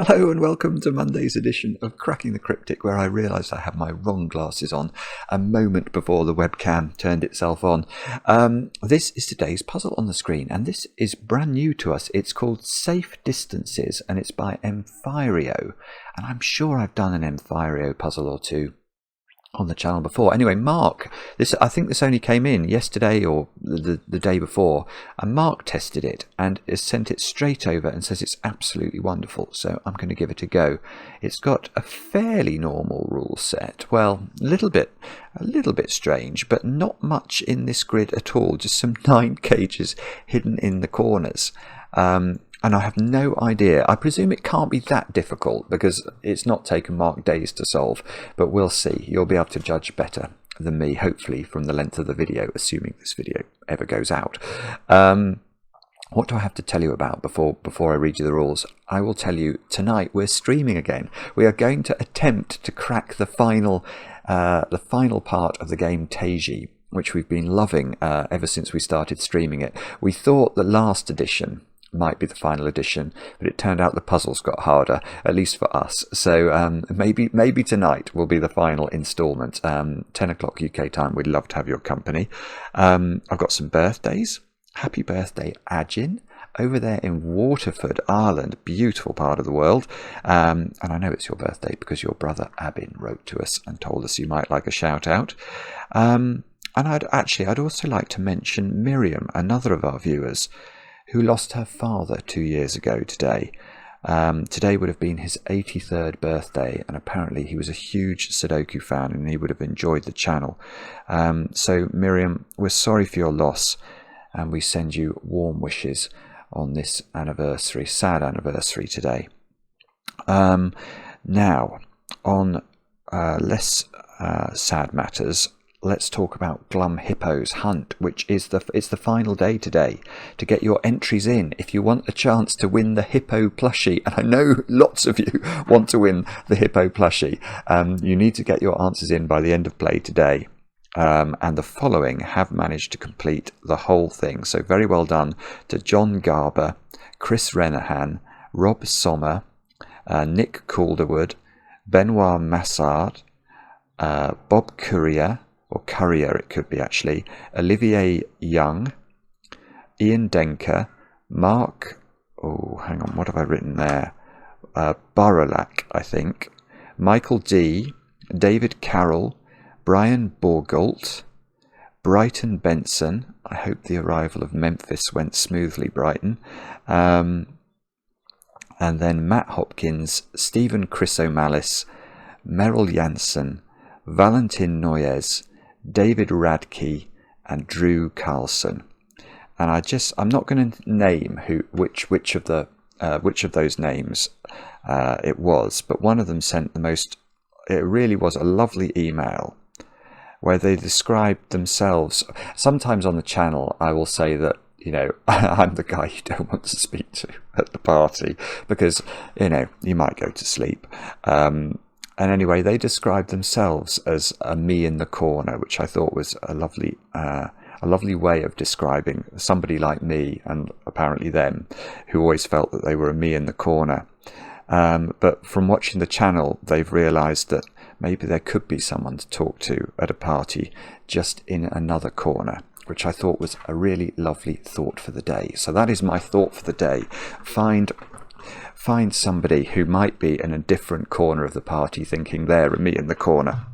Hello and welcome to Monday's edition of Cracking the Cryptic, where I realised I had my wrong glasses on a moment before the webcam turned itself on. This is today's puzzle on the screen, and this is brand new to us. It's called Safe Distances, and it's by Emphyrio. And I'm sure I've done an Emphyrio puzzle or two on the channel before. Anyway, Mark, I think this only came in yesterday or the day before, and Mark tested it and has sent it straight over and says it's absolutely wonderful, so I'm going to give it a go. It's got a fairly normal rule set, well, a little bit strange, but not much in this grid at all, just some 9 cages hidden in the corners. And I have no idea. I presume it can't be that difficult because it's not taken Mark days to solve, but we'll see. You'll be able to judge better than me, hopefully, from the length of the video, assuming this video ever goes out. What do I have to tell you about before I read you the rules? I will tell you tonight we're streaming again. We are going to attempt to crack the final part of the game Teiji, which we've been loving ever since we started streaming it. We thought the last edition might be the final edition, but it turned out the puzzles got harder, at least for us. So maybe tonight will be the final instalment. 10 o'clock UK time. We'd love to have your company. I've got some birthdays. Happy birthday, Ajin, over there in Waterford, Ireland. Beautiful part of the world. And I know it's your birthday because your brother Abin wrote to us and told us you might like a shout out. And I'd also like to mention Miriam, another of our viewers, who lost her father 2 years ago today. Today would have been his 83rd birthday, and apparently he was a huge Sudoku fan and he would have enjoyed the channel. So Miriam, we're sorry for your loss, and we send you warm wishes on this anniversary, sad anniversary today. Now, on less sad matters, let's talk about Glum Hippo's Hunt, which is it's the final day today to get your entries in if you want a chance to win the Hippo plushie. And I know lots of you want to win the Hippo plushie. You need to get your answers in by the end of play today. And the following have managed to complete the whole thing. So very well done to John Garber, Chris Renahan, Rob Sommer, Nick Calderwood, Benoit Massard, Bob Courier, or Courier it could be actually, Olivier Young, Ian Denker, Mark, hang on, what have I written there? Barolak, I think, Michael D, David Carroll, Brian Borgalt, Brighton Benson, I hope the arrival of Memphis went smoothly, Brighton, and then Matt Hopkins, Stephen Chrysomalis, Merrill Jansen, Valentin Noyes, David Radke, and Drew Carlson. And I'm not going to name which of those names it was, but one of them sent it really was a lovely email where they described themselves. Sometimes on the channel I will say that, I'm the guy you don't want to speak to at the party because, you might go to sleep. And anyway, they described themselves as a me in the corner, which I thought was a lovely way of describing somebody like me, and apparently them, who always felt that they were a me in the corner. But from watching the channel, they've realised that maybe there could be someone to talk to at a party just in another corner, which I thought was a really lovely thought for the day. So that is my thought for the day. Find somebody who might be in a different corner of the party thinking they're a me in the corner.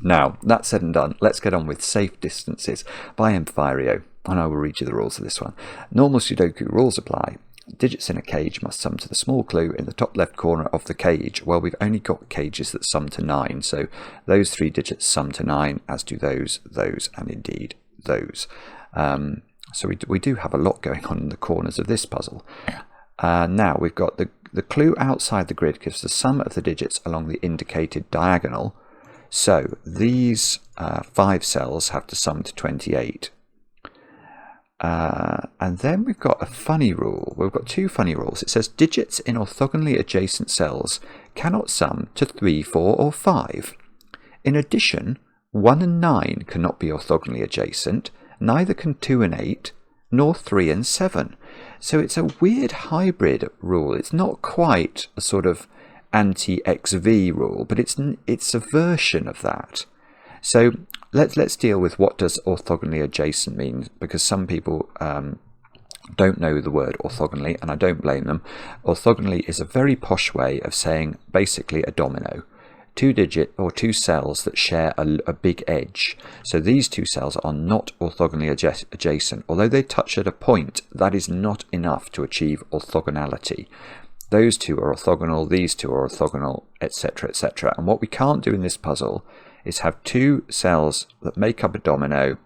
Now, that said and done, let's get on with Safe Distances by Emphyrio, and I will read you the rules of this one. Normal Sudoku rules apply. Digits in a cage must sum to the small clue in the top left corner of the cage. Well, we've only got cages that sum to 9, so those 3 digits sum to 9, as do those, and indeed those. So we do have a lot going on in the corners of this puzzle. Now we've got the clue outside the grid gives the sum of the digits along the indicated diagonal. So these 5 cells have to sum to 28. And then we've got a funny rule. We've got 2 funny rules. It says digits in orthogonally adjacent cells cannot sum to 3, 4, or 5. In addition, 1 and 9 cannot be orthogonally adjacent. Neither can 2 and 8, nor 3 and 7. So it's a weird hybrid rule. It's not quite a sort of anti-XV rule, but it's a version of that. So let's deal with what does orthogonally adjacent mean, because some people don't know the word orthogonally, and I don't blame them. Orthogonally is a very posh way of saying basically a domino. Two cells that share a big edge. So these two cells are not orthogonally adjacent. Although they touch at a point, that is not enough to achieve orthogonality. Those two are orthogonal, these two are orthogonal, etc., etc. And what we can't do in this puzzle is have two cells that make up a domino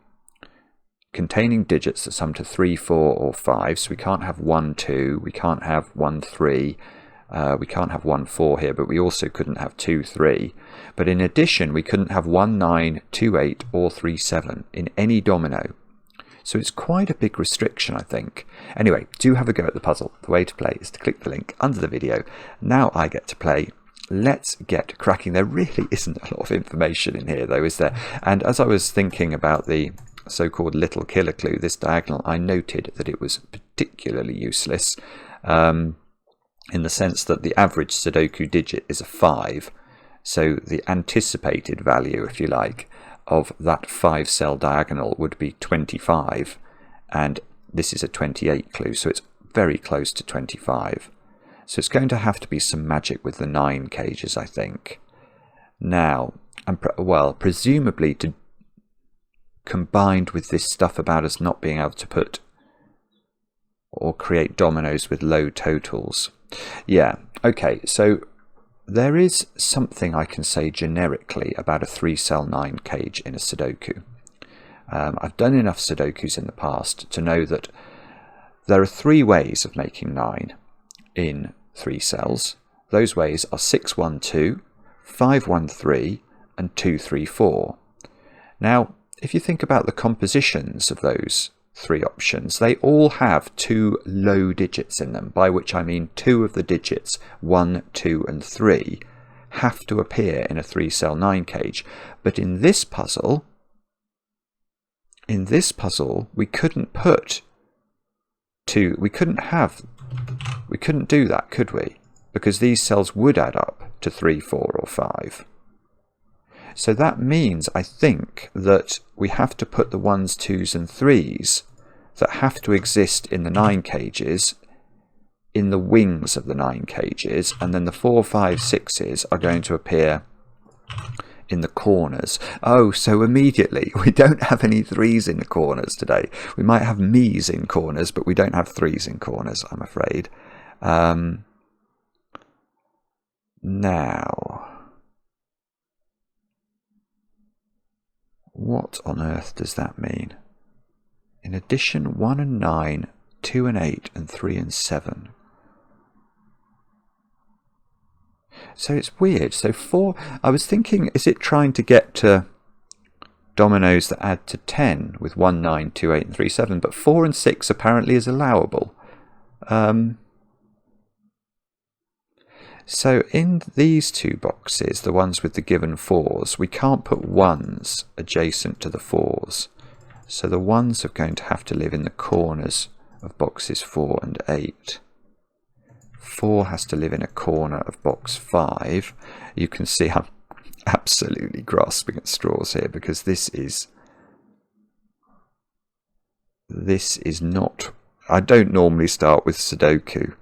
containing digits that sum to 3, 4, or 5. So we can't have 1, 2, we can't have 1, 3. We can't have 1, 4 here, but we also couldn't have 2, 3. But in addition, we couldn't have 1, 9, 2, 8, or 3, 7 in any domino. So it's quite a big restriction, I think. Anyway, do have a go at the puzzle. The way to play is to click the link under the video. Now I get to play. Let's get cracking. There really isn't a lot of information in here, though, is there? And as I was thinking about the so-called little killer clue, this diagonal, I noted that it was particularly useless. In the sense that the average Sudoku digit is a 5. So the anticipated value, if you like, of that 5-cell diagonal would be 25. And this is a 28 clue, so it's very close to 25. So it's going to have to be some magic with the 9 cages, I think. Now, presumably combined with this stuff about us not being able to put or create dominoes with low totals. Yeah, okay, so there is something I can say generically about a 3-cell 9 cage in a Sudoku. I've done enough Sudokus in the past to know that there are 3 ways of making 9 in 3 cells. Those ways are 6, 1, 2, 5, 1, 3, and 2, 3, 4. Now, if you think about the compositions of those 3 options, they all have 2 low digits in them, by which I mean 2 of the digits 1, 2, and 3 have to appear in a 3-cell 9 cage. But in this puzzle, we couldn't put 2. We couldn't do that, could we? Because these cells would add up to 3, 4, or 5. So that means, I think, that we have to put the 1s, 2s, and 3s that have to exist in the 9 cages in the wings of the 9 cages, and then the 4, 5, 6s are going to appear in the corners. Oh, so immediately we don't have any 3s in the corners today. We might have me's in corners, but we don't have 3s in corners, I'm afraid. Now, what on earth does that mean? In addition, 1 and 9, 2 and 8, and 3 and 7. So it's weird. So 4, I was thinking, is it trying to get to dominoes that add to 10 with 1, 9, 2, 8, and 3, 7? But 4 and 6 apparently is allowable. So in these 2 boxes, the ones with the given 4s, we can't put 1s adjacent to the 4s. So the 1s are going to have to live in the corners of boxes 4 and 8. 4 has to live in a corner of box 5. You can see I'm absolutely grasping at straws here, because this is not... I don't normally start with Sudoku.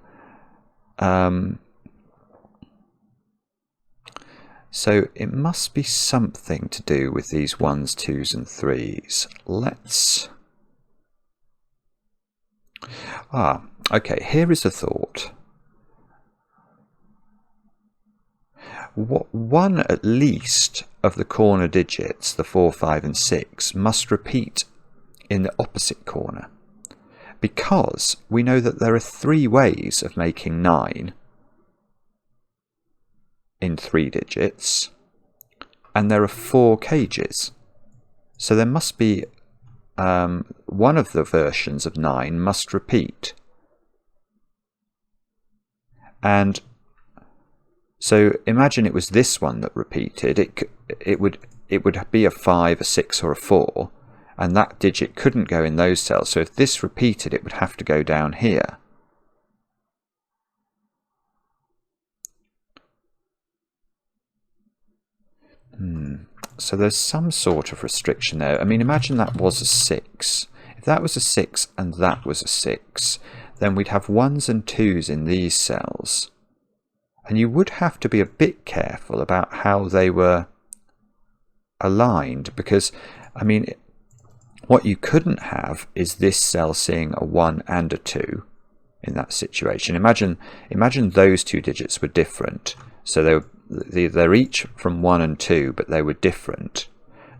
So it must be something to do with these 1s, 2s, and 3s. Let's... okay, here is a thought. One at least of the corner digits, the 4, 5, and 6, must repeat in the opposite corner, because we know that there are 3 ways of making 9 in 3 digits, and there are 4 cages. So there must be one of the versions of 9 must repeat. And so imagine it was this one that repeated. It would be a 5, a 6, or a 4, and that digit couldn't go in those cells. So if this repeated, it would have to go down here. So there's some sort of restriction there. I mean, imagine that was a 6. If that was a 6 and that was a 6, then we'd have 1s and 2s in these cells. And you would have to be a bit careful about how they were aligned, because, I mean, what you couldn't have is this cell seeing a 1 and a 2 in that situation. Imagine those two digits were different. So they're each from 1 and 2, but they were different.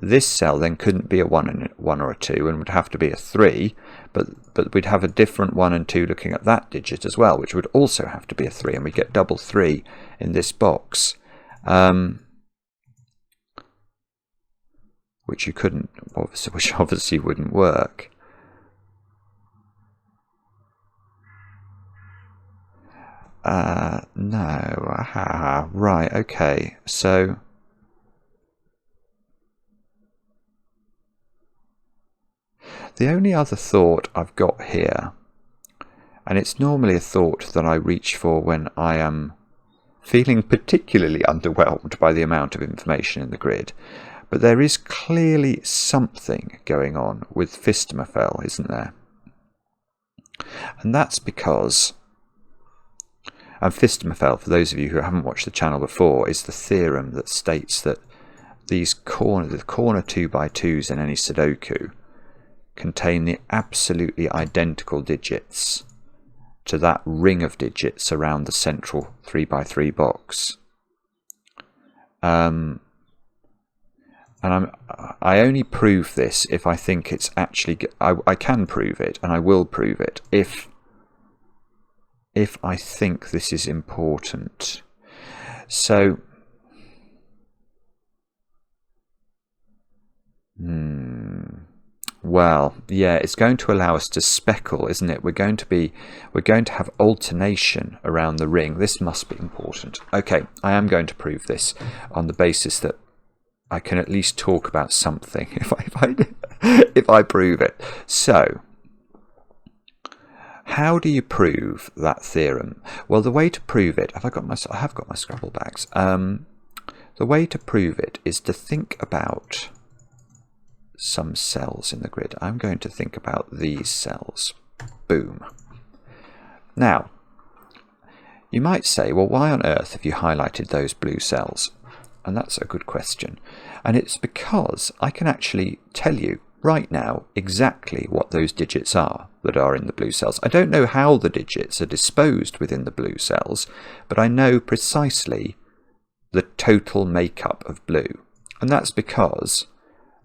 This cell then couldn't be a 1 or a 2 and would have to be a 3, but we'd have a different 1 and 2 looking at that digit as well, which would also have to be a 3, and we get double 3 in this box. Which you couldn't, which obviously wouldn't work. No, right, okay, so the only other thought I've got here, and it's normally a thought that I reach for when I am feeling particularly underwhelmed by the amount of information in the grid, but there is clearly something going on with Fistemafel, isn't there? And that's because, and Fistemafel, for those of you who haven't watched the channel before, is the theorem that states that the corner 2x2s in any sudoku contain the absolutely identical digits to that ring of digits around the central 3x3 box. And I only prove this if I think it's actually... I can prove it, and I will prove it, if I think this is important. So... Well, yeah, it's going to allow us to speckle, isn't it? We're going to have alternation around the ring. This must be important. Okay, I am going to prove this on the basis that I can at least talk about something if I prove it. So, how do you prove that theorem? Well, the way to prove it, I have got my Scrabble bags. The way to prove it is to think about some cells in the grid. I'm going to think about these cells. Boom. Now, you might say, well, why on earth have you highlighted those blue cells? And that's a good question. And it's because I can actually tell you right now exactly what those digits are that are in the blue cells. I don't know how the digits are disposed within the blue cells, but I know precisely the total makeup of blue. And that's because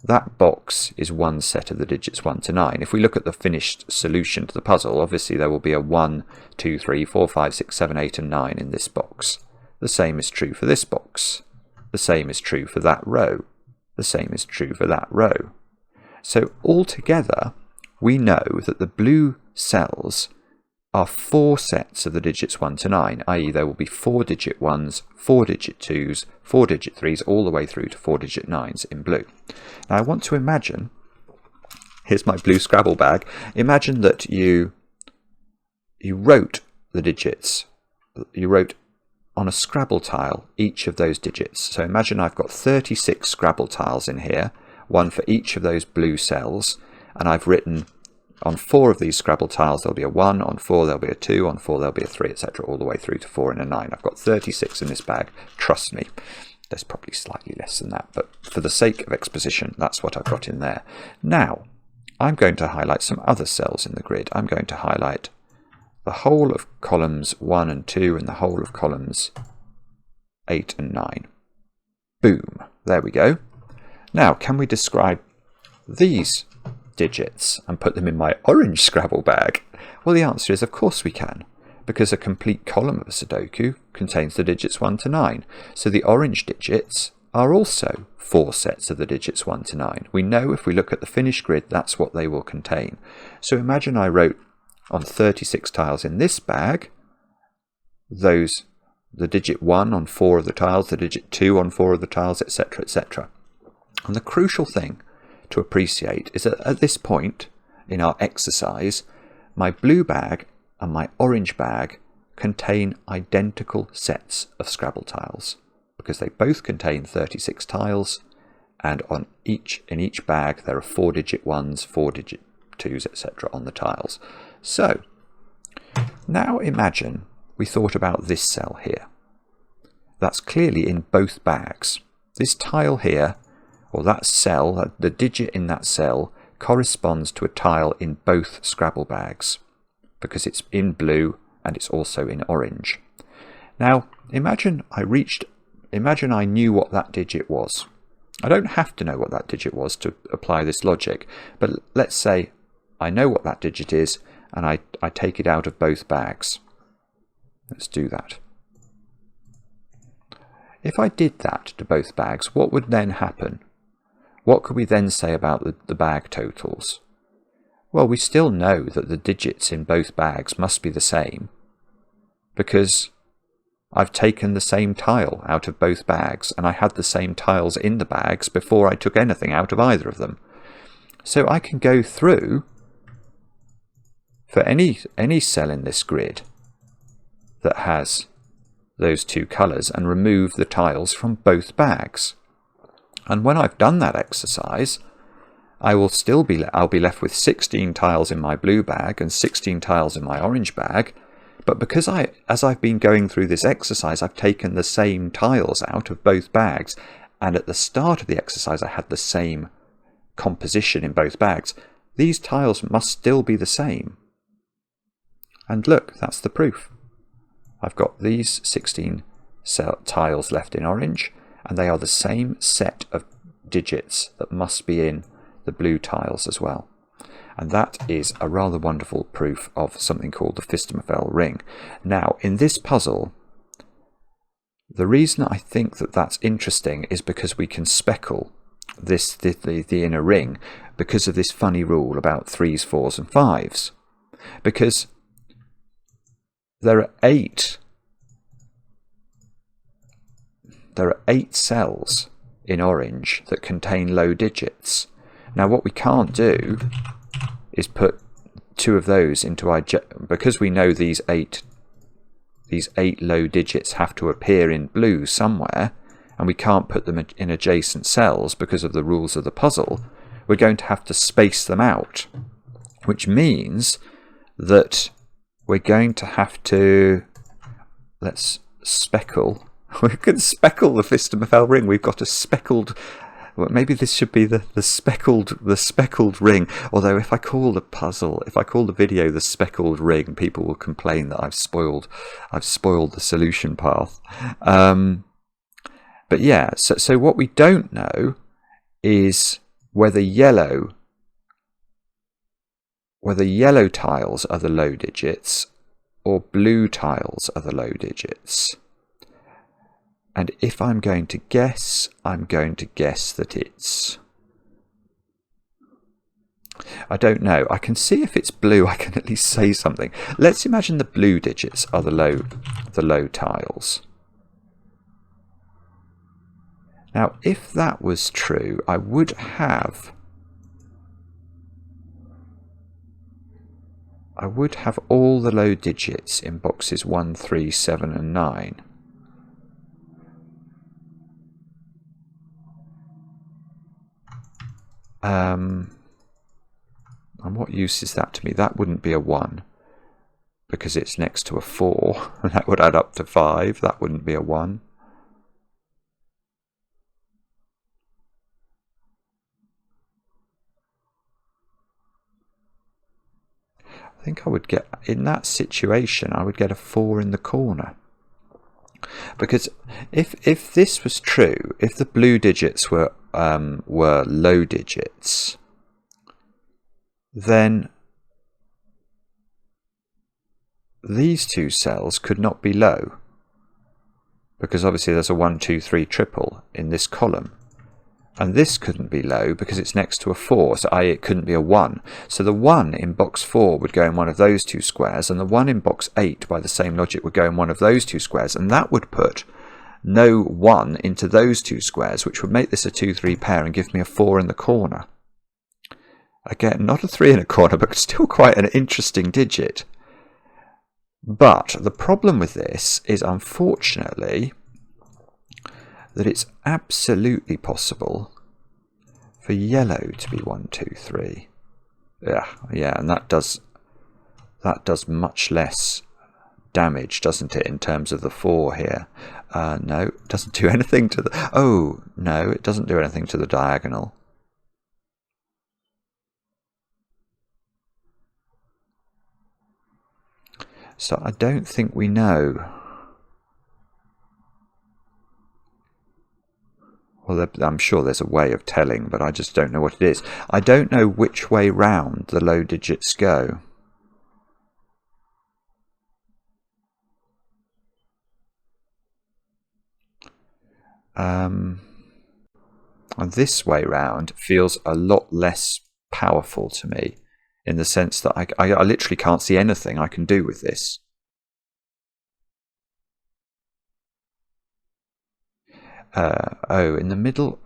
that box is one set of the digits 1 to 9. If we look at the finished solution to the puzzle, obviously there will be a 1, 2, 3, 4, 5, 6, 7, 8 and 9 in this box. The same is true for this box. The same is true for that row. The same is true for that row. So altogether, we know that the blue cells are 4 sets of the digits 1 to 9, i.e. there will be 4-digit 1s, 4-digit 2s, 4-digit 3s, all the way through to 4-digit 9s in blue. Now I want to imagine, here's my blue Scrabble bag, imagine that you wrote the digits, you wrote on a Scrabble tile each of those digits. So imagine I've got 36 Scrabble tiles in here, one for each of those blue cells, and I've written on 4 of these Scrabble tiles there'll be a 1, on 4 there'll be a 2, on 4 there'll be a 3, etc. all the way through to 4 and a 9. I've got 36 in this bag, trust me. There's probably slightly less than that, but for the sake of exposition, that's what I've got in there. Now, I'm going to highlight some other cells in the grid. I'm going to highlight the whole of columns 1 and 2 and the whole of columns 8 and 9. Boom. There we go. Now, can we describe these digits and put them in my orange Scrabble bag? Well, the answer is of course we can, because a complete column of a Sudoku contains the digits 1 to 9. So the orange digits are also 4 sets of the digits 1 to 9. We know if we look at the finished grid, that's what they will contain. So imagine I wrote on 36 tiles in this bag, the digit 1 on 4 of the tiles, the digit 2 on 4 of the tiles, etc., etc. And the crucial thing to appreciate is that at this point in our exercise, my blue bag and my orange bag contain identical sets of Scrabble tiles, because they both contain 36 tiles, and in each bag there are 4-digit 1s, 4-digit 2s, etc. on the tiles. So now imagine we thought about this cell here. That's clearly in both bags. This tile here, or that cell, the digit in that cell, corresponds to a tile in both Scrabble bags, because it's in blue and it's also in orange. Now imagine I knew what that digit was. I don't have to know what that digit was to apply this logic, but let's say I know what that digit is and I take it out of both bags. Let's do that. If I did that to both bags, what would then happen? What could we then say about the bag totals? Well, we still know that the digits in both bags must be the same, because I've taken the same tile out of both bags, and I had the same tiles in the bags before I took anything out of either of them. So I can go through for any cell in this grid that has those two colours and remove the tiles from both bags. And when I've done that exercise, I'll be left with 16 tiles in my blue bag and 16 tiles in my orange bag. But because as I've been going through this exercise, I've taken the same tiles out of both bags, and at the start of the exercise I had the same composition in both bags, these tiles must still be the same. And look, that's the proof. I've got these 16 tiles left in orange, and they are the same set of digits that must be in the blue tiles as well. And that is a rather wonderful proof of something called the Fistemefel ring. Now, in this puzzle, the reason I think that that's interesting is because we can speckle the inner ring because of this funny rule about 3s, 4s and 5s. Because there are 8 cells in orange that contain low digits. Now what we can't do is put 2 of those into because we know these 8 low digits have to appear in blue somewhere, and we can't put them in adjacent cells because of the rules of the puzzle. We're going to have to space them out, which means that we're going to have to, let's speckle. We can speckle the Fistemefel ring. We've got a speckled. Well, maybe this should be the speckled ring. Although if I call the video the speckled ring, people will complain that I've spoiled the solution path. But yeah, so what we don't know is whether yellow tiles are the low digits or blue tiles are the low digits. And if I'm going to guess that it's... I don't know. I can see if it's blue, I can at least say something. Let's imagine the blue digits are the low tiles. Now, if that was true, I would have all the low digits in boxes 1, 3, 7 and 9. And what use is that to me? That wouldn't be a 1 because it's next to a 4, and that would add up to 5. That wouldn't be a 1. I think I would get, in that situation, I would get a 4 in the corner. Because if this was true, if the blue digits were low digits, then these 2 cells could not be low, because obviously there's a 1, 2, 3 triple in this column, and this couldn't be low because it's next to a 4, so it couldn't be a 1. So the 1 in box 4 would go in one of those 2 squares, and the 1 in box 8 by the same logic would go in one of those 2 squares, and that would put no 1 into those 2 squares, which would make this a 2-3 pair and give me a 4 in the corner. Again, not a 3 in a corner, but still quite an interesting digit. But the problem with this is, unfortunately, that it's absolutely possible for yellow to be 1, 2, 3. Yeah, and that does much less damage, doesn't it, in terms of the 4 here? No, it doesn't do anything to the... Oh, no, it doesn't do anything to the diagonal. So I don't think we know. Well, I'm sure there's a way of telling, but I just don't know what it is. I don't know which way round the low digits go. And this way round feels a lot less powerful to me, in the sense that I literally can't see anything I can do with this. Oh, in the middle...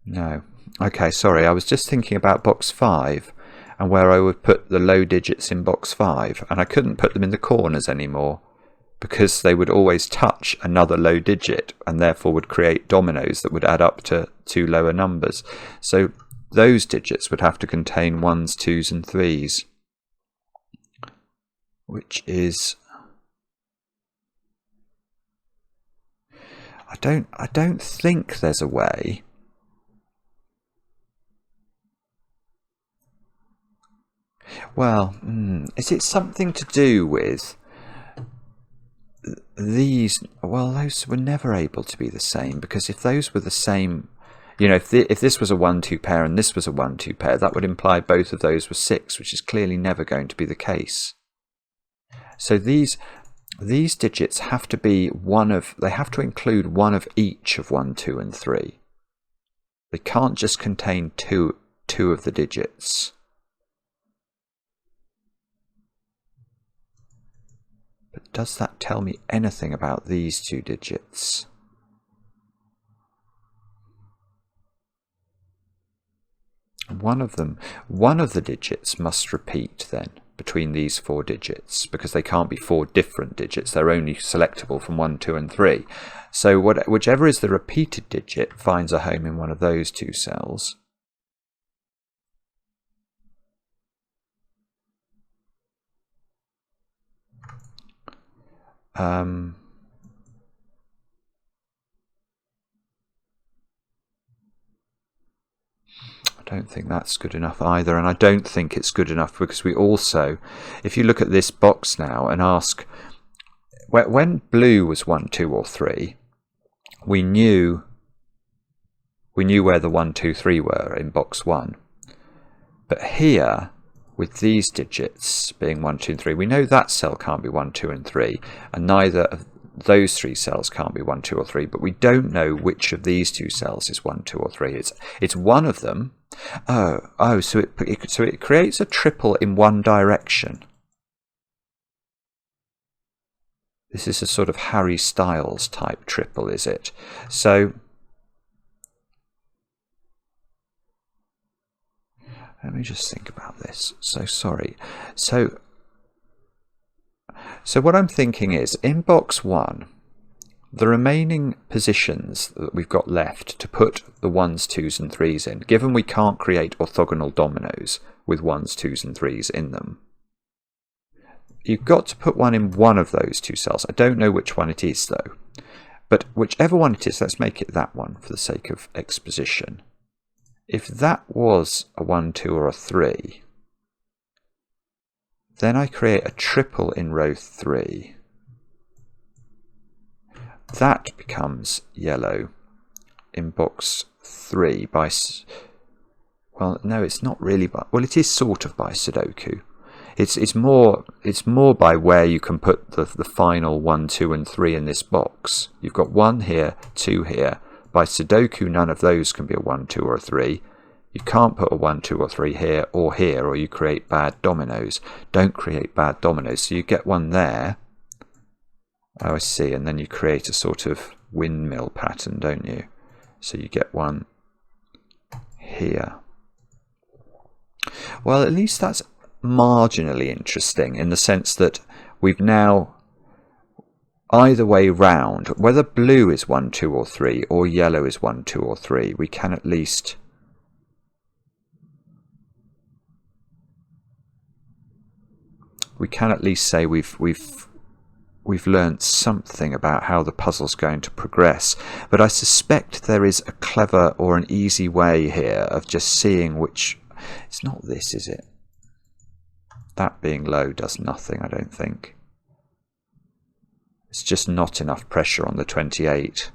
No. Okay, sorry, I was just thinking about box 5 and where I would put the low digits in box 5, and I couldn't put them in the corners anymore because they would always touch another low digit and therefore would create dominoes that would add up to 2 lower numbers. So those digits would have to contain 1s, 2s and 3s, which is... I don't think there's a way. Well, is it something to do with these? Well, those were never able to be the same, because if those were the same, you know, if this was a 1-2 pair and this was a 1-2 pair, that would imply both of those were 6, which is clearly never going to be the case. So these digits have to be they have to include one of each of 1, 2 and 3. They can't just contain two of the digits. But does that tell me anything about these 2 digits? One of the digits must repeat then between these 4 digits, because they can't be 4 different digits. They're only selectable from 1, 2 and 3. So whichever is the repeated digit finds a home in one of those 2 cells. I don't think that's good enough either, and I don't think it's good enough because we also, if you look at this box now and ask, when blue was 1, 2 or 3, we knew where the 1, 2, 3 were in box 1. But here, with these digits being 1, 2 and 3, we know that cell can't be 1, 2 and 3, and neither of those 3 cells can't be 1, 2 or 3, but we don't know which of these 2 cells is 1, 2 or 3. It's one of them. So it creates a triple in one direction. This is a sort of Harry Styles type triple, is it? So let me just think about this. So sorry. So what I'm thinking is, in box 1, the remaining positions that we've got left to put the 1s, 2s and 3s in, given we can't create orthogonal dominoes with 1s, 2s and 3s in them, you've got to put one in one of those 2 cells. I don't know which one it is though, but whichever one it is, let's make it that one for the sake of exposition. If that was a 1, 2 or a 3, then I create a triple in row 3. That becomes yellow in box 3 by... Well, no, it's not really by... Well, it is sort of by sudoku. It's more by where you can put the final 1, 2 and 3 in this box. You've got 1 here, 2 here. By sudoku, none of those can be a 1, 2 or a 3. You can't put a 1, 2 or 3 here, or you create bad dominoes. Don't create bad dominoes. So you get one there. Oh, I see. And then you create a sort of windmill pattern, don't you? So you get one here. Well, at least that's marginally interesting, in the sense that we've now either way round, whether blue is 1, 2 or 3 or yellow is 1, 2 or 3, we can at least say we've learnt something about how the puzzle's going to progress. But I suspect there is a clever or an easy way here of just seeing which... It's not this, is it? That being low does nothing, I don't think. It's just not enough pressure on the 28.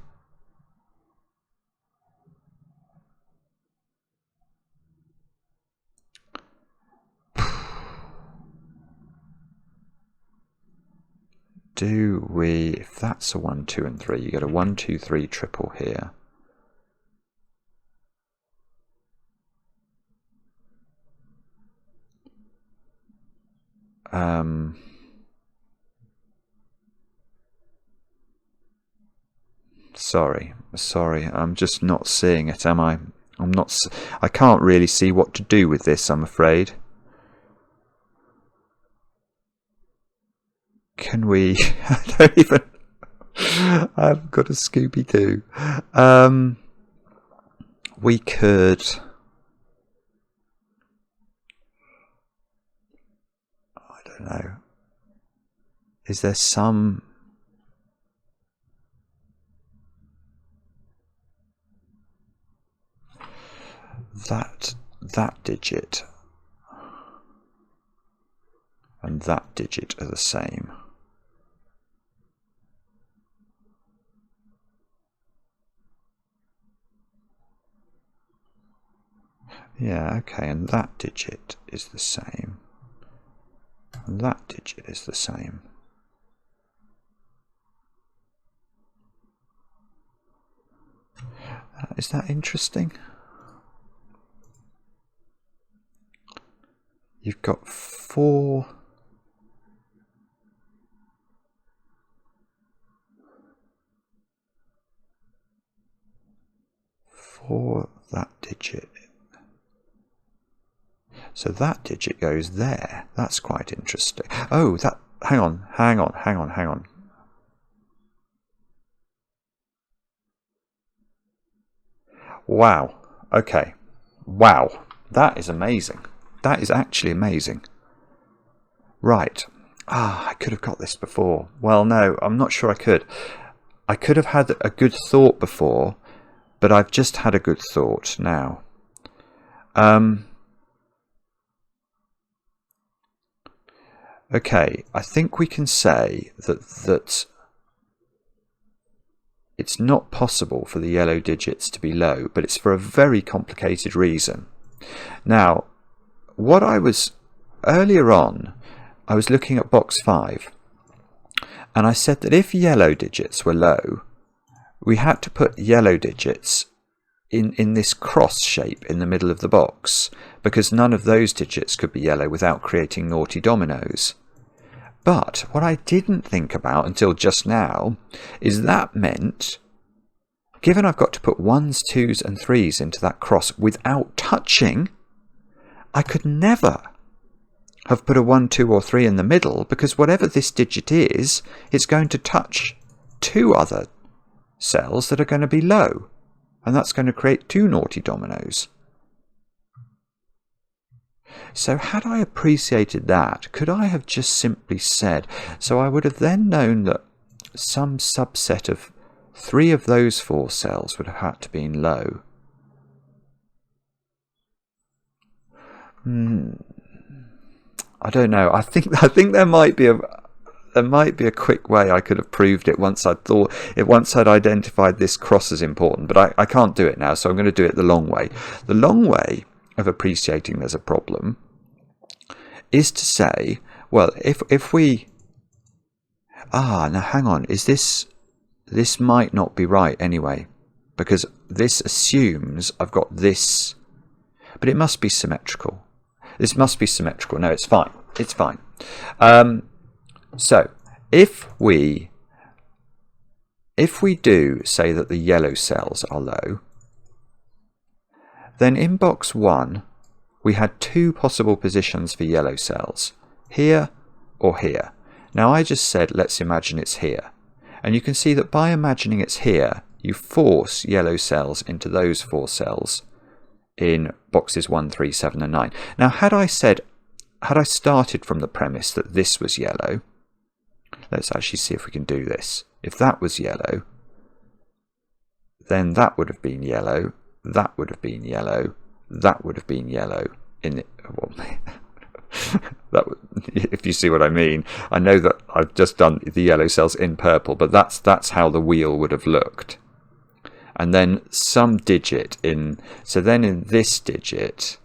Do we, if that's a 1, 2 and 3, you get a 1, 2, 3 triple here. Sorry, I'm just not seeing it, am I? I can't really see what to do with this, I'm afraid. Can we... I don't even... I've got a Scooby-Doo. We could... I don't know. Is there some... That digit and that digit are the same. Yeah, okay, and that digit is the same. And that digit is the same. Is that interesting? You've got 4 that digit. So that digit goes there. That's quite interesting. Oh, that... Hang on. Wow. Okay. Wow. That is amazing. That is actually amazing. Right. I could have got this before. Well, no, I'm not sure I could. I could have had a good thought before, but I've just had a good thought now. Okay, I think we can say that it's not possible for the yellow digits to be low, but it's for a very complicated reason. Now, what I was earlier on, I was looking at box 5, and I said that if yellow digits were low, we had to put yellow digits in this cross shape in the middle of the box, because none of those digits could be yellow without creating naughty dominoes. But what I didn't think about until just now is that meant, given I've got to put 1s, 2s and 3s into that cross without touching, I could never have put a 1, 2 or 3 in the middle, because whatever this digit is, it's going to touch 2 other cells that are going to be low, and that's going to create 2 naughty dominoes. So had I appreciated that, could I have just simply said, so I would have then known that some subset of 3 of those 4 cells would have had to be in low. I don't know. I think there might be a quick way I could have proved it once I'd identified this cross as important, but I can't do it now, so I'm going to do it the long way. The long way of appreciating there's a problem is to say, well, if we... now hang on, this might not be right anyway, because this assumes I've got this, but it must be symmetrical. This must be symmetrical. No, it's fine. It's fine. So if we do say that the yellow cells are low, then in box 1 we had 2 possible positions for yellow cells, here or here. Now I just said let's imagine it's here. And you can see that by imagining it's here, you force yellow cells into those 4 cells in boxes 1, 3, 7 and 9. Now had I started from the premise that this was yellow, let's actually see if we can do this. If that was yellow, then that would have been yellow, that would have been yellow, that would have been yellow in the, well, if you see what I mean. I know that I've just done the yellow cells in purple, but that's how the wheel would have looked. And then some digit in, so then in this digit,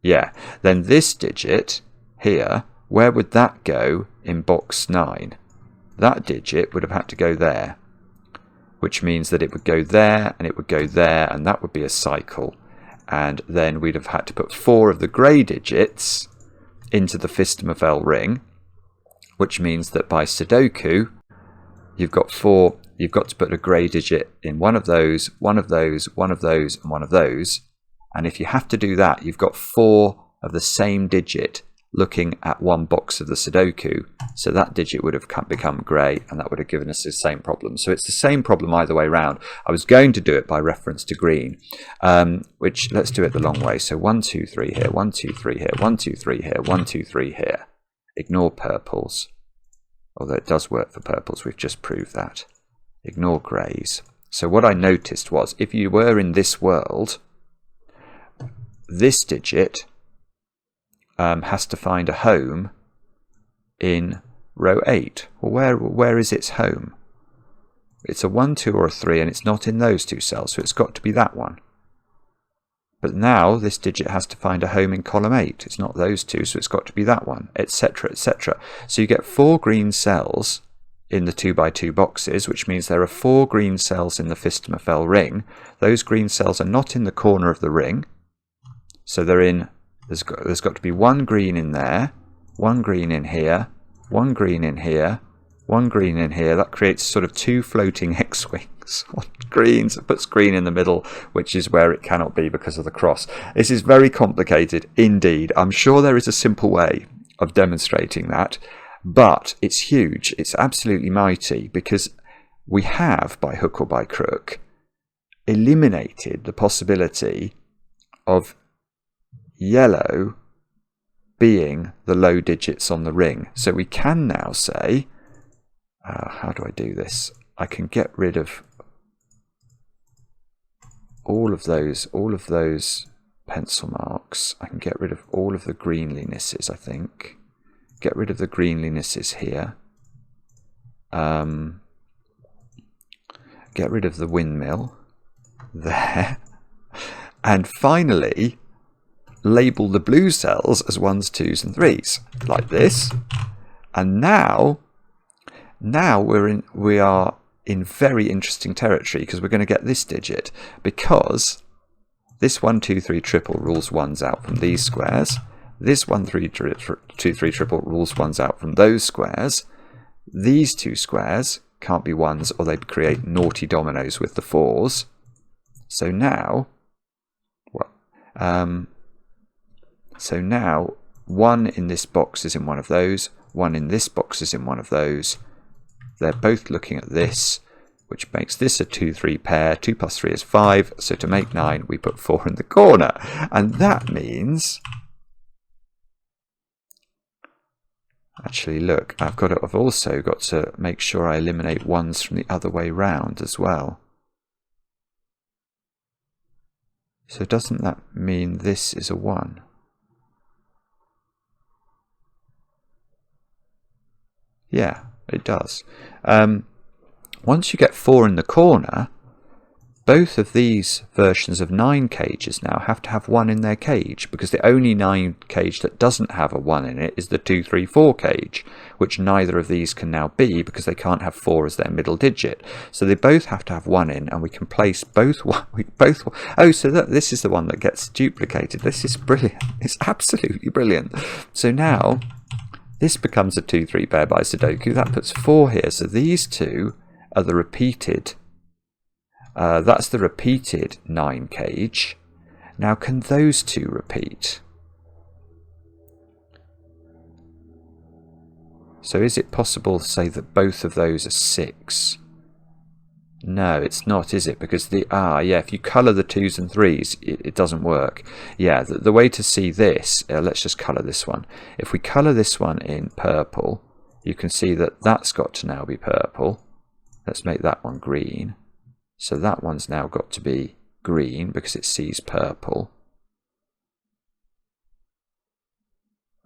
yeah, then this digit here, where would that go in box 9? That digit would have had to go there, which means that it would go there and it would go there, and that would be a cycle. And then we'd have had to put 4 of the grey digits into the Fistamafel ring, which means that by Sudoku, you've got to put a grey digit in one of those, one of those, one of those, and one of those. And if you have to do that, you've got 4 of the same digit looking at one box of the Sudoku. So that digit would have become grey, and that would have given us the same problem. So it's the same problem either way round. I was going to do it by reference to green, which let's do it the long way. So 1, 2, 3 here, 1, 2, 3 here, 1, 2, 3 here, 1, 2, 3 here. Ignore purples, although it does work for purples. We've just proved that. Ignore greys. So what I noticed was, if you were in this world, this digit has to find a home in row 8. Well, where is its home? It's a 1, 2 or a 3, and it's not in those 2 cells, so it's got to be that one. But now this digit has to find a home in column 8. It's not those 2, so it's got to be that one, etc, etc. So you get 4 green cells in the 2 by 2 boxes, which means there are 4 green cells in the Fistamafel ring. Those green cells are not in the corner of the ring, so they're in. There's got to be 1 green in there, 1 green in here, 1 green in here, 1 green in here. That creates sort of 2 floating X-wings on greens. It puts green in the middle, which is where it cannot be because of the cross. This is very complicated indeed. I'm sure there is a simple way of demonstrating that, but it's huge. It's absolutely mighty, because we have, by hook or by crook, eliminated the possibility of yellow being the low digits on the ring. So we can now say, how do I do this? I can get rid of all of those pencil marks. I can get rid of all of the greenlinesses, I think. Get rid of the greenlinesses here. Get rid of the windmill there. And finally, label the blue cells as 1s, 2s and 3s, like this. And now we are in very interesting territory, because we're going to get this digit, because this 1, 2, 3 triple rules 1s out from these squares. This 1, 3, 2, 3 triple rules 1s out from those squares. These 2 squares can't be 1s, or they'd create naughty dominoes with the 4s. So now, so now 1 in this box is in one of those, 1 in this box is in one of those. They're both looking at this, which makes this a 2, 3 pair. 2 plus 3 is 5, so to make 9 we put 4 in the corner. And that means, actually look, I've also got to make sure I eliminate 1s from the other way round as well. So doesn't that mean this is a 1? Yeah, it does. Once you get 4 in the corner, both of these versions of 9 cages now have to have 1 in their cage, because the only 9 cage that doesn't have a 1 in it is the 2, 3, 4 cage, which neither of these can now be, because they can't have 4 as their middle digit. So they both have to have 1 in, and we can place both. Oh, so this is the one that gets duplicated. This is brilliant. It's absolutely brilliant. So now this becomes a 2, 3 pair by Sudoku. That puts 4 here. So these 2 are the repeated. That's the repeated 9 cage. Now, can those 2 repeat? So is it possible to say that both of those are 6? No, it's not, is it? Because yeah, if you colour the 2s and 3s, it doesn't work. Yeah, the way to see this, let's just colour this one. If we colour this one in purple, you can see that that's got to now be purple. Let's make that one green. So that one's now got to be green because it sees purple.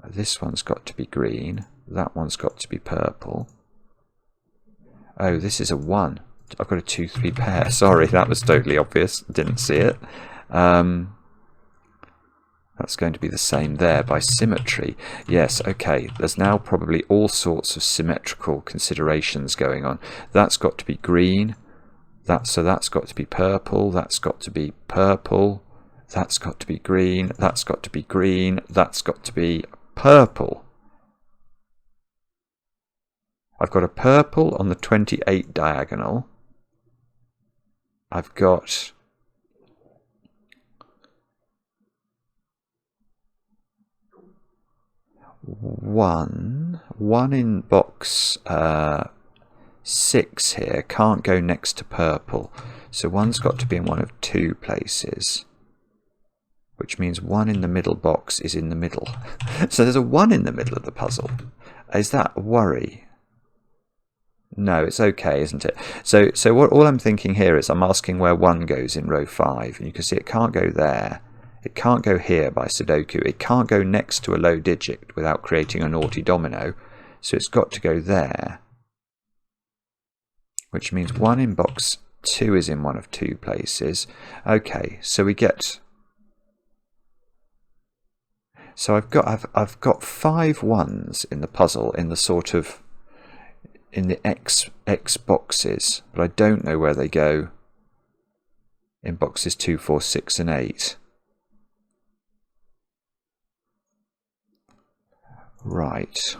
This one's got to be green. That one's got to be purple. Oh, this is a 1. I've got a 2, 3 pair. Sorry, that was totally obvious. Didn't see it. That's going to be the same there by symmetry. Yes, okay. There's now probably all sorts of symmetrical considerations going on. That's got to be green. So that's got to be purple. That's got to be purple. That's got to be green. That's got to be green. That's got to be purple. I've got a purple on the 28 diagonal. I've got one in box 6 here, can't go next to purple. So one's got to be in one of 2 places, which means 1 in the middle box is in the middle. So there's a 1 in the middle of the puzzle. Is that a worry? No, it's okay, isn't it? So all I'm thinking here is I'm asking where 1 goes in row 5. And you can see it can't go there. It can't go here by Sudoku. It can't go next to a low digit without creating a naughty domino. So it's got to go there. Which means 1 in box 2 is in one of 2 places. Okay, so we get... So I've got 5 1s in the puzzle in the sort of... in the X boxes, but I don't know where they go in boxes 2, 4, 6 and 8. Right.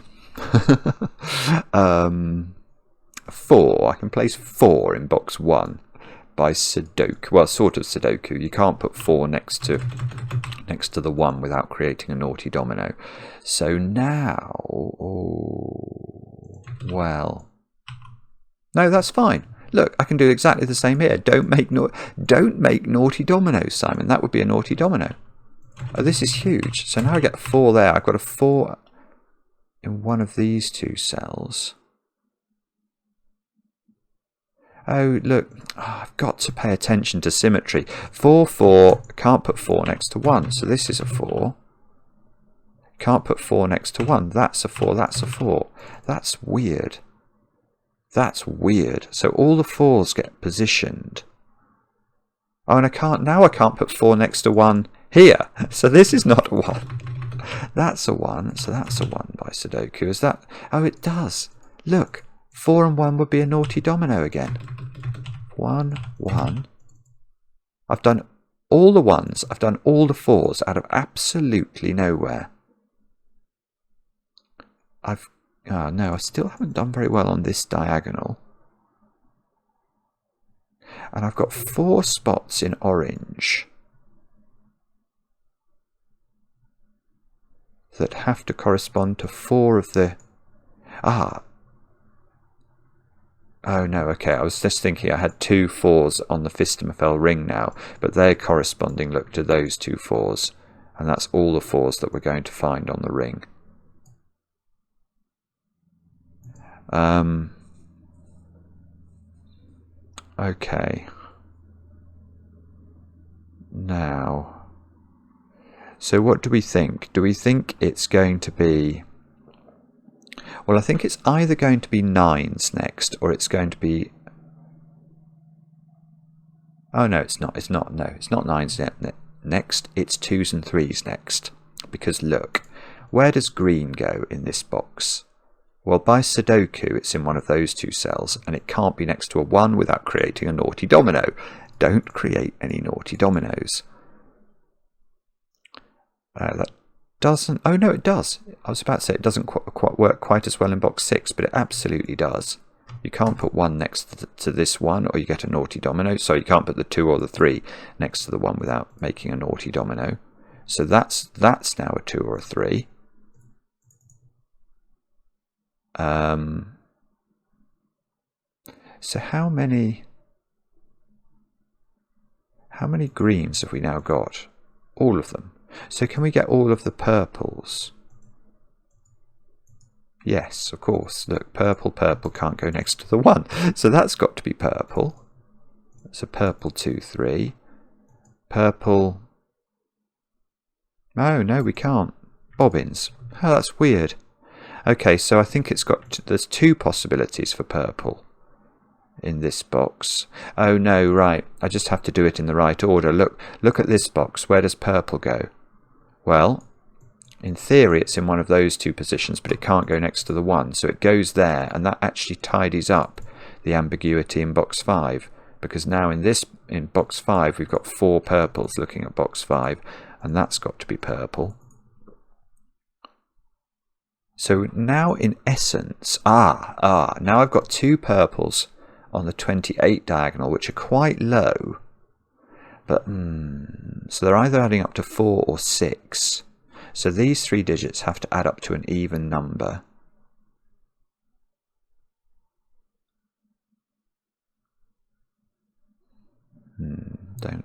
4. I can place 4 in box 1 by Sudoku. Well, sort of Sudoku. You can't put 4 next to the 1 without creating a naughty domino. So now... Oh, well... No, that's fine. Look, I can do exactly the same here. Don't make naughty dominoes, Simon. That would be a naughty domino. Oh, this is huge. So now I get 4 there. I've got a 4 in one of these 2 cells. Oh, look. Oh, I've got to pay attention to symmetry. 4, 4. Can't put 4 next to 1. So this is a 4. Can't put 4 next to 1. That's a 4. That's a 4. That's weird. That's weird. So all the 4s get positioned. Oh, and I can't put 4 next to 1 here. So this is not a 1. That's a 1. So that's a 1 by Sudoku. Is that? Oh, it does. Look, 4 and 1 would be a naughty domino again. 1, 1. I've done all the 1s. I've done all the 4s out of absolutely nowhere. Oh no, I still haven't done very well on this diagonal. And I've got 4 spots in orange that have to correspond to 4 of the... Oh no, okay, I was just thinking I had 2 4s on the Fistemafel ring now, but they're corresponding, look, to those 2 4s. And that's all the 4s that we're going to find on the ring. Okay. Now, so what do we think? Do we think it's going to be... Well, I think it's either going to be 9s next, or it's going to be... Oh, no, it's not. It's not. No, it's not 9s next. It's 2s and 3s next. Because look, where does green go in this box? Well, by Sudoku, it's in one of those 2 cells, and it can't be next to a 1 without creating a naughty domino. Don't create any naughty dominoes. That doesn't... Oh, no, it does. I was about to say it doesn't quite work quite as well in box 6, but it absolutely does. You can't put 1 next to this 1, or you get a naughty domino. So you can't put the 2 or the 3 next to the 1 without making a naughty domino. So that's now a 2 or a 3. So how many... How many greens have we now got? All of them. So can we get all of the purples? Yes, of course. Look, purple, purple can't go next to the 1. So that's got to be purple. So purple 2, 3. Purple. Oh, no, we can't. Bobbins. Oh, that's weird. Okay, so I think it's got... There's 2 possibilities for purple in this box. Oh, no, right. I just have to do it in the right order. Look at this box. Where does purple go? Well, in theory, it's in one of those 2 positions, but it can't go next to the 1. So it goes there, and that actually tidies up the ambiguity in box 5. Because now in box 5, we've got 4 purples looking at box 5, and that's got to be purple. So now in essence, now I've got 2 purples on the 28 diagonal, which are quite low. But, so they're either adding up to 4 or 6. So these 3 digits have to add up to an even number. Don't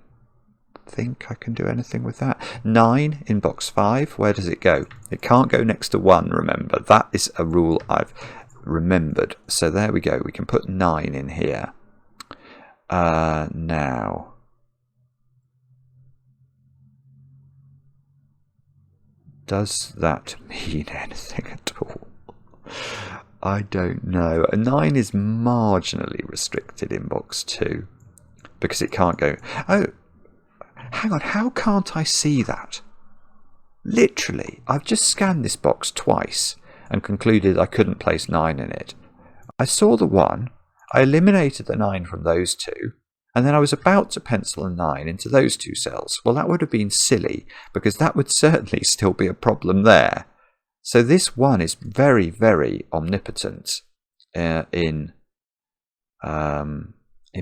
think I can do anything with that. 9 in box 5, where does it go? It can't go next to 1, remember. That is a rule I've remembered. So there we go. We can put 9 in here. Now, does that mean anything at all? I don't know. A 9 is marginally restricted in box 2 because it can't go... Oh, hang on. How can't I see that? Literally, I've just scanned this box twice and concluded I couldn't place 9 in it. I saw the 1, I eliminated the 9 from those 2, and then I was about to pencil a 9 into those 2 cells. Well, that would have been silly, because that would certainly still be a problem there. So this 1 is very, very omnipotent in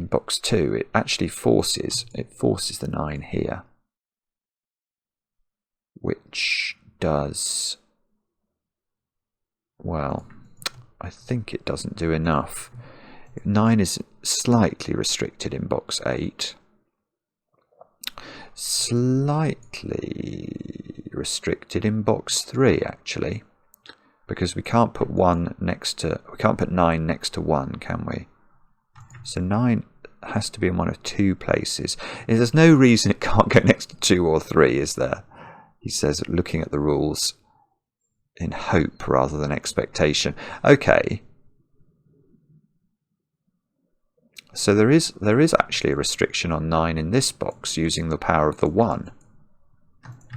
box 2. It actually forces the 9 here, which does... Well, I think it doesn't do enough. 9 is slightly restricted in box 8. Slightly restricted in box 3, actually. Because we can't put 9 next to 1, can we? So 9 has to be in one of 2 places. There's no reason it can't go next to 2 or 3, is there? He says, looking at the rules in hope rather than expectation. Okay. So there is actually a restriction on 9 in this box using the power of the 1.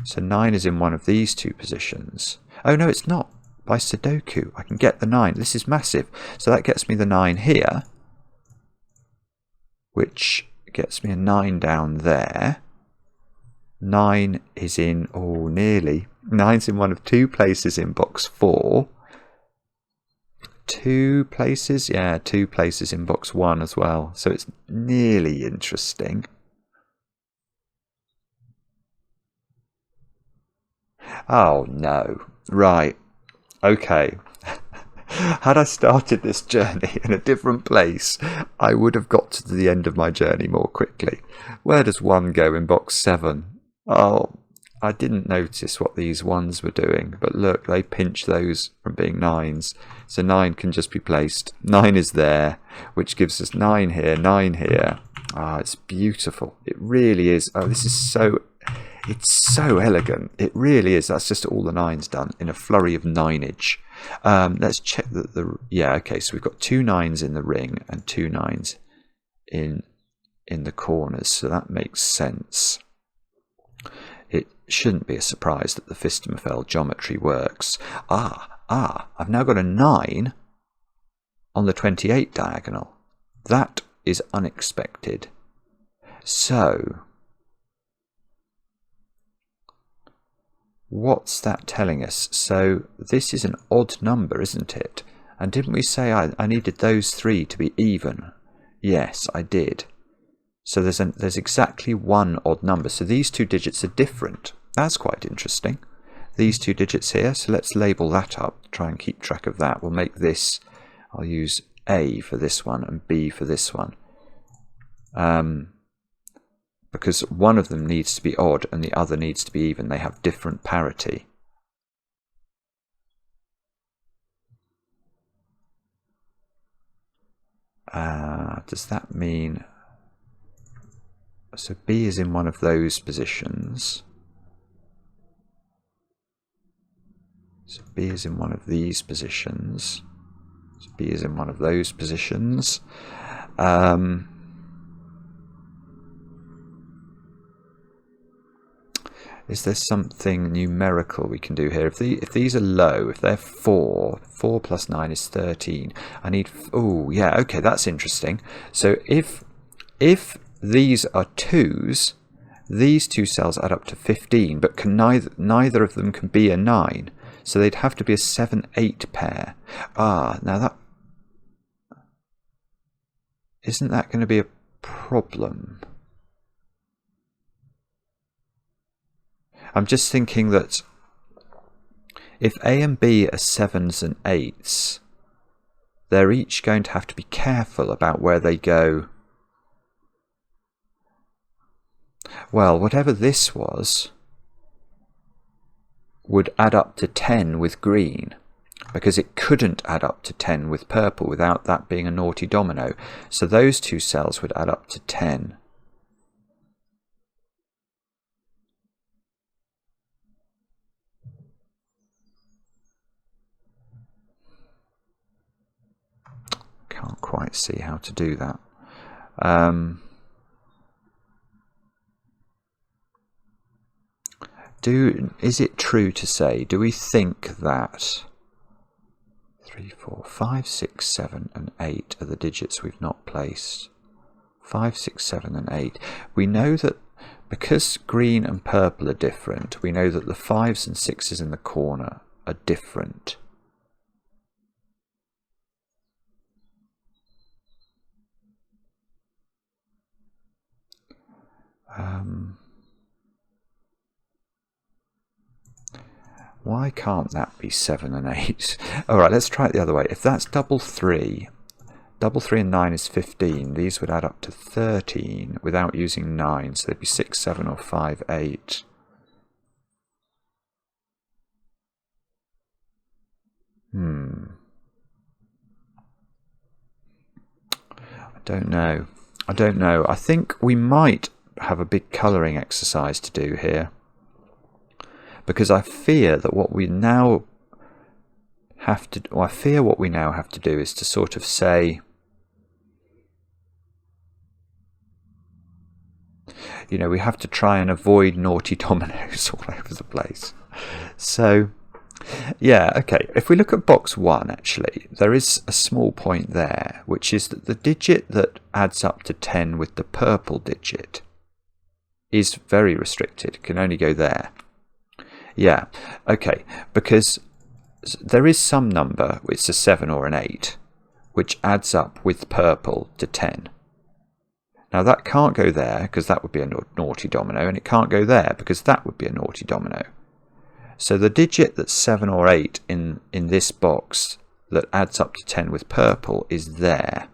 So 9 is in one of these 2 positions. Oh no, it's not. By sudoku, I can get the 9. This is massive. So that gets me the 9 here, which gets me a 9 down there. 9 is in, oh, nearly. 9's in one of 2 places in box 4. 2 places? Yeah, 2 places in box 1 as well. So it's nearly interesting. Oh, no. Right. Okay. Had I started this journey in a different place, I would have got to the end of my journey more quickly. Where does 1 go in box 7? Oh, I didn't notice what these 1s were doing, but look, they pinch those from being 9s. So 9 can just be placed. 9 is there, which gives us 9 here, 9 here. Ah, it's beautiful. It really is. Oh, this is so... It's so elegant. It really is. That's just all the 9s done in a flurry of 9-age. Let's check that the... Yeah, okay, so we've got 2 9s in the ring and 2 9s in the corners, so that makes sense. It shouldn't be a surprise that the Fistemefeld geometry works. I've now got a 9 on the 28 diagonal. That is unexpected. So, what's that telling us? So, this is an odd number, isn't it? And didn't we say I needed those 3 to be even? Yes, I did. So there's exactly 1 odd number. So these 2 digits are different. That's quite interesting. These 2 digits here. So let's label that up. Try and keep track of that. We'll make this. I'll use A for this one and B for this one. because one of them needs to be odd and the other needs to be even. They have different parity. Does that mean... So B is in one of those positions. So B is in one of these positions. So B is in one of those positions. Is there something numerical we can do here? If these are low, if they're 4 plus 9 is 13. I need... Oh, yeah, okay, that's interesting. So if these are 2s, these two cells add up to 15, but can neither of them can be a 9. So they'd have to be a 7-8 pair. Now that... Isn't that going to be a problem? I'm just thinking that if A and B are 7s and 8s, they're each going to have to be careful about where they go. Well, whatever this was would add up to 10 with green, because it couldn't add up to 10 with purple without that being a naughty domino. So those two cells would add up to 10. Can't quite see how to do that. Is it true to say, do we think that 3, 4, 5, 6, 7 and 8 are the digits we've not placed? 5, 6, 7 and 8. We know that because green and purple are different, we know that the 5s and 6s in the corner are different. Why can't that be 7 and 8? Alright, let's try it the other way. If that's double 3 and 9 is 15, these would add up to 13 without using 9, so they'd be 6, 7 or 5, 8. I don't know. I think we might have a big colouring exercise to do here, because I fear that what we now have to do is to sort of say, you know, we have to try and avoid naughty dominoes all over the place. So yeah, okay, if we look at box 1, actually, there is a small point there, which is that the digit that adds up to 10 with the purple digit is very restricted, can only go there. Yeah, okay, because there is some number, it's a 7 or an 8, which adds up with purple to 10. Now that can't go there, because that would be a naughty domino, and it can't go there, because that would be a naughty domino. So the digit that's 7 or 8 in this box that adds up to 10 with purple is there.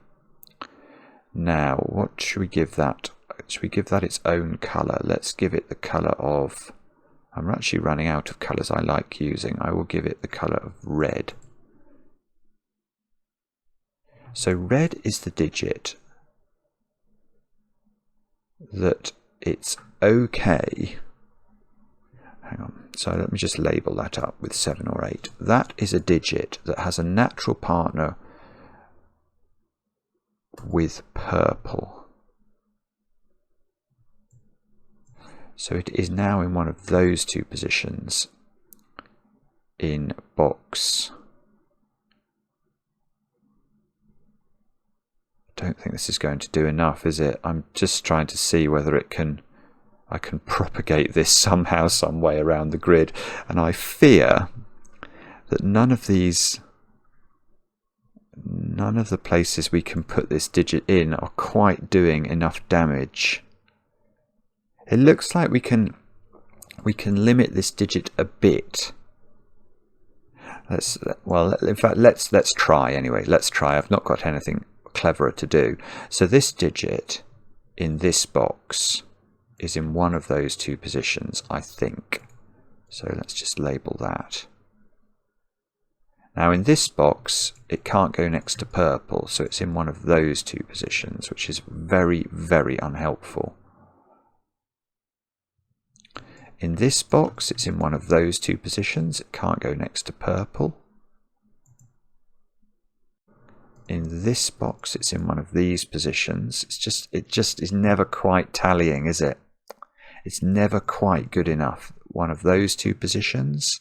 Now, what should we give that? Should we give that its own colour? Let's give it the colour of... I'm actually running out of colours I like using. I will give it the colour of red. So red is the digit that it's okay... Hang on, so let me just label that up with 7 or 8. That is a digit that has a natural partner with purple. So it is now in one of those two positions in box. I don't think this is going to do enough, is it? I'm just trying to see whether I can propagate this somehow, some way around the grid, and I fear that none of the places we can put this digit in are quite doing enough damage. It looks like we can limit this digit a bit. In fact, let's try anyway. Let's try. I've not got anything cleverer to do. So this digit in this box is in one of those two positions, I think. So let's just label that. Now in this box, it can't go next to purple, so it's in one of those two positions, which is very, very unhelpful. In this box, it's in one of those two positions. It can't go next to purple. In this box, it's in one of these positions. It just is never quite tallying, is it? It's never quite good enough. One of those two positions.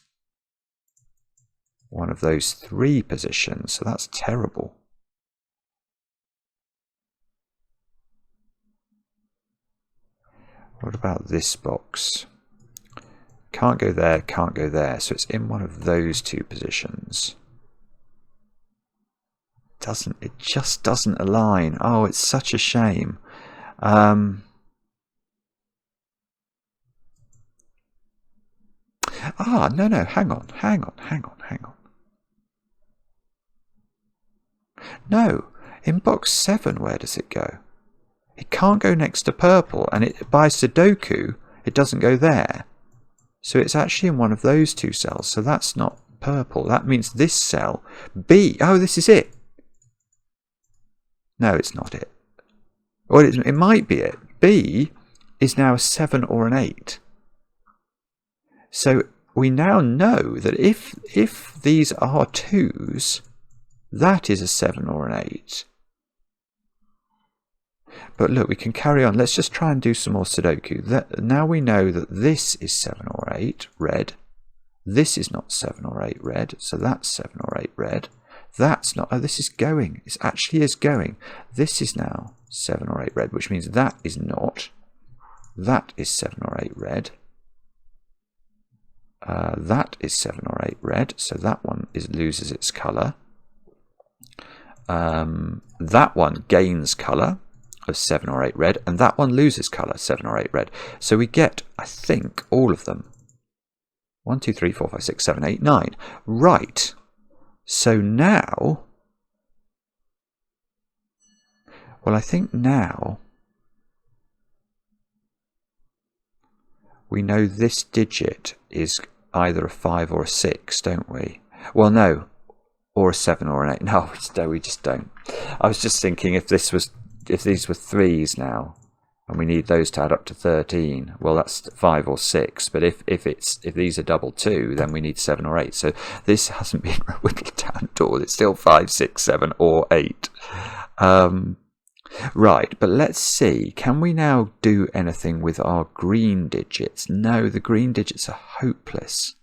One of those three positions. So that's terrible. What about this box? Can't go there, can't go there. So it's in one of those two positions. It just doesn't align. Oh, it's such a shame. No, hang on. No, in box 7, where does it go? It can't go next to purple, and by sudoku, it doesn't go there. So it's actually in one of those two cells, so that's not purple. That means this cell, B, oh, this is it. No, it's not it. Well, it might be it. B is now a 7 or an 8. So we now know that if these are 2s, that is a 7 or an 8. But look, we can carry on. Let's just try and do some more sudoku. Now we know that this is 7 or 8, red. This is not 7 or 8, red. So that's 7 or 8, red. That's not... Oh, this is going. It actually is going. This is now 7 or 8, red, which means that is not. That is 7 or 8, red. That is 7 or 8, red. So that one loses its colour. That one gains colour of 7 or 8 red, and that one loses colour, 7 or 8 red. So we get, I think, all of them. 1, 2, 3, 4, 5, 6, 7, 8, 9. Right. So now, well, I think now we know this digit is either a 5 or a 6, don't we? Well, no, or a 7 or an 8. No, we just don't. I was just thinking if these were 3s now, and we need those to add up to 13, well, that's 5 or 6. But if these are double 2, then we need 7 or 8. So this hasn't been whittled down at all. It's still 5, 6, 7, or 8. Right, but let's see. Can we now do anything with our green digits? No, the green digits are hopeless.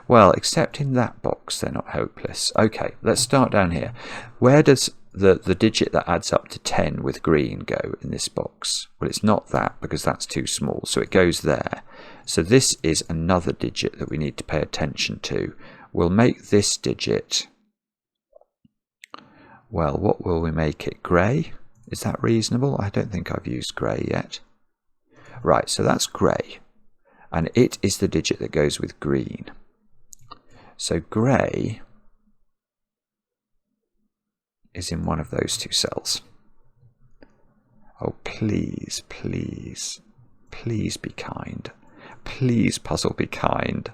Well, except in that box, they're not hopeless. Okay, let's start down here. Where does the digit that adds up to 10 with green go in this box? Well, it's not that, because that's too small, so it goes there. So this is another digit that we need to pay attention to. We'll make this digit, well, what will we make it? Grey? Is that reasonable? I don't think I've used grey yet. Right, so that's grey, and it is the digit that goes with green. So grey is in one of those two cells. Oh, please, please, please be kind. Please, puzzle, be kind.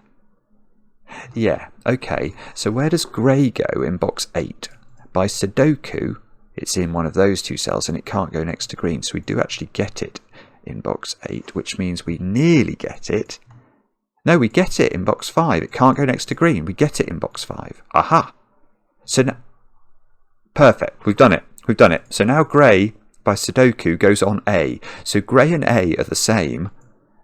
Yeah, okay. So where does grey go in box 8? By sudoku, it's in one of those two cells, and it can't go next to green. So we do actually get it in box 8, which means we nearly get it. No, we get it in box 5. It can't go next to green. We get it in box 5. Aha! So now, perfect. We've done it. We've done it. So now grey by sudoku goes on A. So grey and A are the same,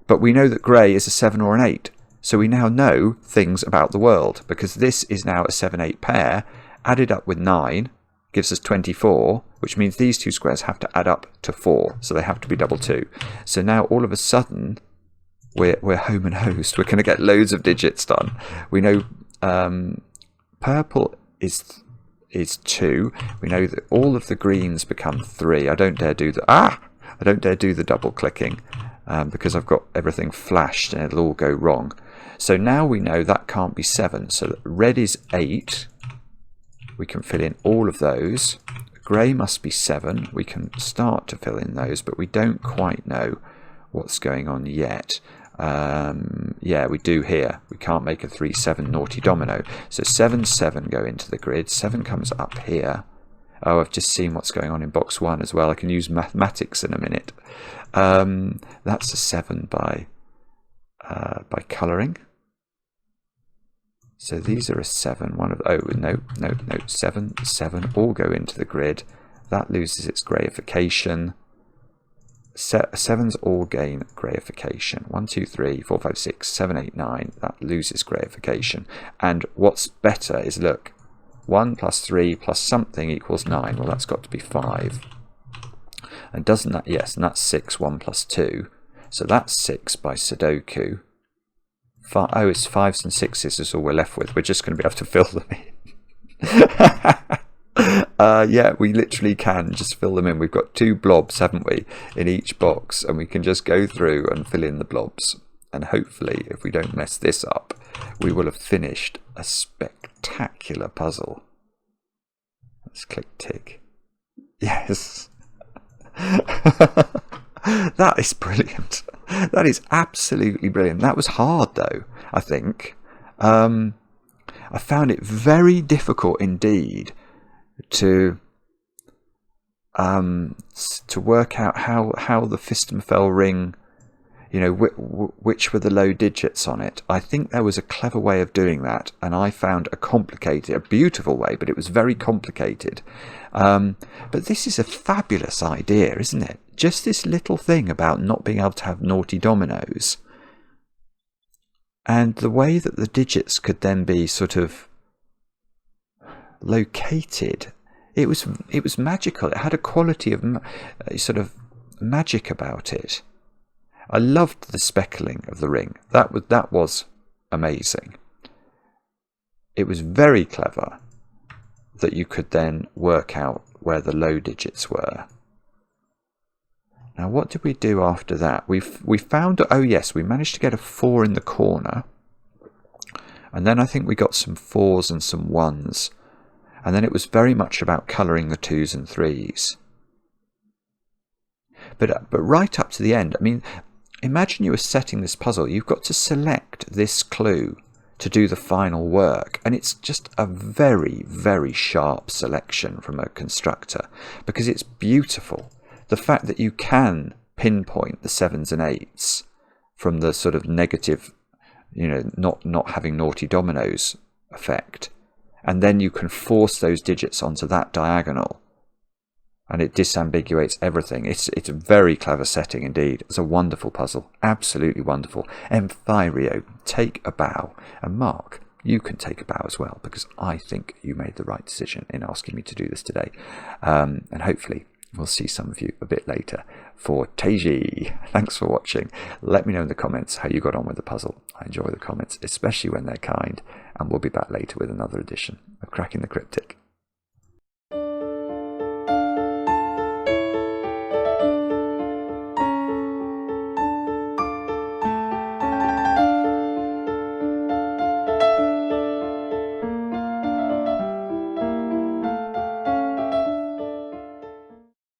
but we know that grey is a 7 or an 8. So we now know things about the world, because this is now a 7-8 pair. Added up with 9 gives us 24, which means these two squares have to add up to 4. So they have to be double 2. So now all of a sudden, we're home and host. We're going to get loads of digits done. We know purple is 2. We know that all of the greens become 3. I don't dare do the double clicking because I've got everything flashed and it'll all go wrong. So now we know that can't be 7. So red is 8. We can fill in all of those. grey must be 7. We can start to fill in those, but we don't quite know what's going on yet. Yeah, we do here. We can't make a 3-7 naughty domino. So 7, 7 go into the grid. 7 comes up here. Oh, I've just seen what's going on in box 1 as well. I can use mathematics in a minute. That's a 7 by colouring. So these are a 7. One of no, 7, 7 all go into the grid. That loses its greyification. 7s all gain greyification. 1, 2, 3, 4, 5, 6, 7, 8, 9. That loses greyification. And what's better is, look, 1 plus 3 plus something equals 9. Well, that's got to be 5. And doesn't that, yes, and that's 6, 1 plus 2. So that's 6 by sudoku. Oh, it's 5s and 6s is all we're left with. We're just going to be able to fill them in. Yeah, we literally can just fill them in. We've got 2 blobs, haven't we, in each box, and we can just go through and fill in the blobs. And hopefully, if we don't mess this up, we will have finished a spectacular puzzle. Let's click tick. Yes. That is brilliant. That is absolutely brilliant. That was hard, though, I think. I found it very difficult indeed to work out how the Fistmfell ring, you know, which were the low digits on it. I think there was a clever way of doing that, and I found a beautiful way, but it was very complicated. But this is a fabulous idea, isn't it? Just this little thing about not being able to have naughty dominoes, and the way that the digits could then be sort of located. It was magical. It had a quality of sort of magic about it. I loved the speckling of the ring. That was amazing. It was very clever that you could then work out where the low digits were. Now, what did we do after that? We found, oh yes, we managed to get a 4 in the corner, and then I think we got some 4s and some 1s, and then it was very much about colouring the 2s and 3s. But right up to the end, I mean, imagine you were setting this puzzle. You've got to select this clue to do the final work, and it's just a very, very sharp selection from a constructor, because it's beautiful. The fact that you can pinpoint the 7s and 8s from the sort of negative, you know, not having naughty dominoes effect, and then you can force those digits onto that diagonal, and it disambiguates everything. It's a very clever setting indeed. It's a wonderful puzzle, absolutely wonderful. Emphyrio, take a bow, and Mark, you can take a bow as well, because I think you made the right decision in asking me to do this today, and hopefully we'll see some of you a bit later for Teji. Thanks for watching. Let me know in the comments how you got on with the puzzle. I enjoy the comments, especially when they're kind, and we'll be back later with another edition of Cracking the Cryptic.